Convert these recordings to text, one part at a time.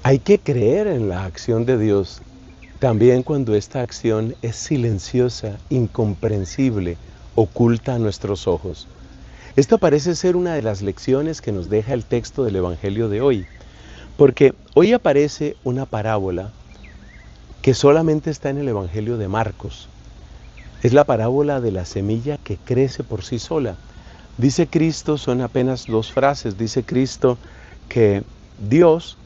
Hay que creer en la acción de Dios, también cuando esta acción es silenciosa, incomprensible, oculta a nuestros ojos. Esto parece ser una de las lecciones que nos deja el texto del Evangelio de hoy, porque hoy aparece una parábola que solamente está en el Evangelio de Marcos. Es la parábola de la semilla que crece por sí sola. Dice Cristo, son apenas 2 frases, dice Cristo que Dios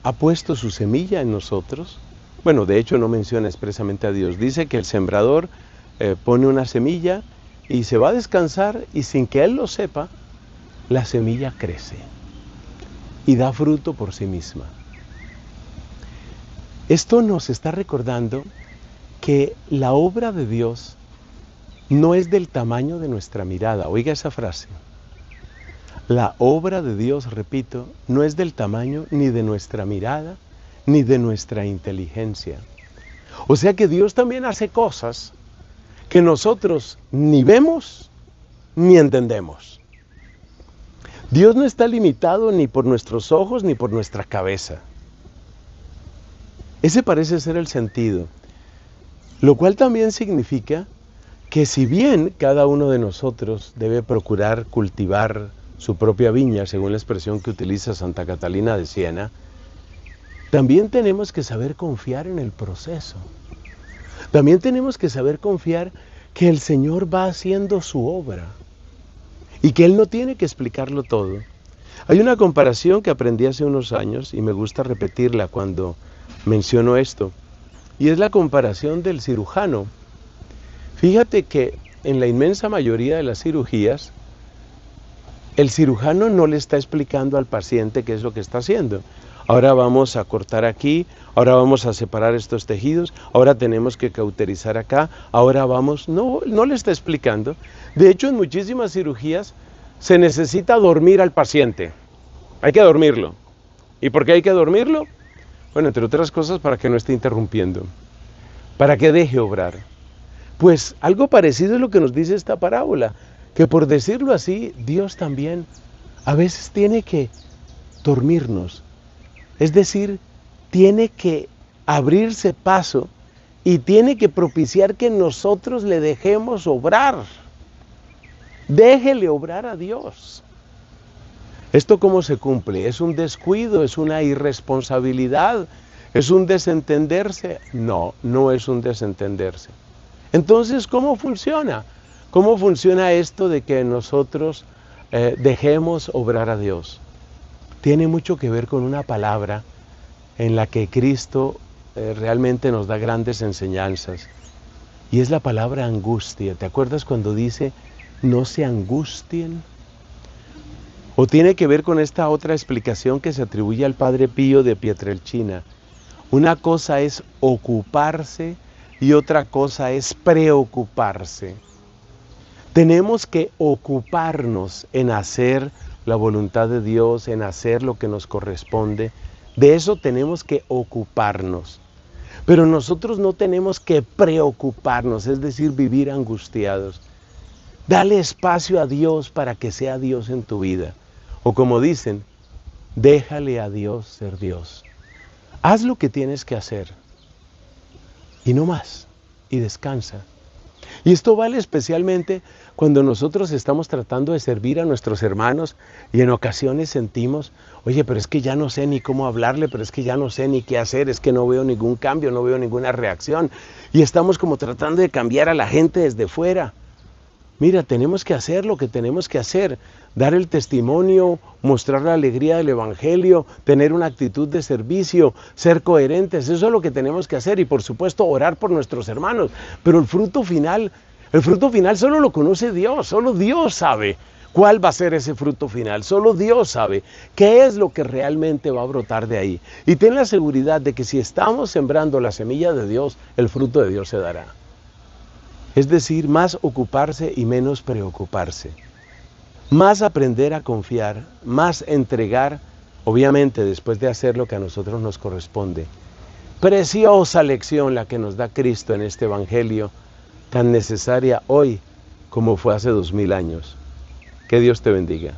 ha puesto su semilla en nosotros. Bueno, de hecho no menciona expresamente a Dios. Dice que el sembrador pone una semilla y se va a descansar y sin que él lo sepa, la semilla crece y da fruto por sí misma. Esto nos está recordando que la obra de Dios no es del tamaño de nuestra mirada. Oiga esa frase. La obra de Dios, repito, no es del tamaño ni de nuestra mirada, ni de nuestra inteligencia. O sea que Dios también hace cosas que nosotros ni vemos ni entendemos. Dios no está limitado ni por nuestros ojos ni por nuestra cabeza. Ese parece ser el sentido, lo cual también significa que si bien cada uno de nosotros debe procurar cultivar su propia viña, según la expresión que utiliza Santa Catalina de Siena, también tenemos que saber confiar en el proceso. También tenemos que saber confiar que el Señor va haciendo su obra y que Él no tiene que explicarlo todo. Hay una comparación que aprendí hace unos años y me gusta repetirla cuando menciono esto, y es la comparación del cirujano. Fíjate que en la inmensa mayoría de las cirugías, el cirujano no le está explicando al paciente qué es lo que está haciendo. Ahora vamos a cortar aquí, ahora vamos a separar estos tejidos, ahora tenemos que cauterizar acá, ahora vamos... No le está explicando. De hecho, en muchísimas cirugías se necesita dormir al paciente. Hay que dormirlo. ¿Y por qué hay que dormirlo? Bueno, entre otras cosas, para que no esté interrumpiendo, para que deje obrar. Pues algo parecido es lo que nos dice esta parábola, que por decirlo así, Dios también a veces tiene que dormirnos. Es decir, tiene que abrirse paso y tiene que propiciar que nosotros le dejemos obrar. Déjele obrar a Dios. ¿Esto cómo se cumple? ¿Es un descuido? ¿Es una irresponsabilidad? ¿Es un desentenderse? No, no es un desentenderse. Entonces, ¿cómo funciona? ¿Cómo funciona esto de que nosotros dejemos obrar a Dios? Tiene mucho que ver con una palabra en la que Cristo realmente nos da grandes enseñanzas. Y es la palabra angustia. ¿Te acuerdas cuando dice, no se angustien? O tiene que ver con esta otra explicación que se atribuye al Padre Pío de Pietrelcina. Una cosa es ocuparse y otra cosa es preocuparse. Tenemos que ocuparnos en hacer la voluntad de Dios, en hacer lo que nos corresponde. De eso tenemos que ocuparnos. Pero nosotros no tenemos que preocuparnos, es decir, vivir angustiados. Dale espacio a Dios para que sea Dios en tu vida. O como dicen, déjale a Dios ser Dios. Haz lo que tienes que hacer y no más, y descansa. Y esto vale especialmente cuando nosotros estamos tratando de servir a nuestros hermanos y en ocasiones sentimos, oye, pero es que ya no sé ni cómo hablarle, pero es que ya no sé ni qué hacer, es que no veo ningún cambio, no veo ninguna reacción. Y estamos como tratando de cambiar a la gente desde fuera. Mira, tenemos que hacer lo que tenemos que hacer, dar el testimonio, mostrar la alegría del Evangelio, tener una actitud de servicio, ser coherentes, eso es lo que tenemos que hacer y por supuesto orar por nuestros hermanos, pero el fruto final solo lo conoce Dios, solo Dios sabe cuál va a ser ese fruto final, solo Dios sabe qué es lo que realmente va a brotar de ahí. Y ten la seguridad de que si estamos sembrando la semilla de Dios, el fruto de Dios se dará. Es decir, más ocuparse y menos preocuparse. Más aprender a confiar, más entregar, obviamente después de hacer lo que a nosotros nos corresponde. Preciosa lección la que nos da Cristo en este Evangelio, tan necesaria hoy como fue hace 2000 años. Que Dios te bendiga.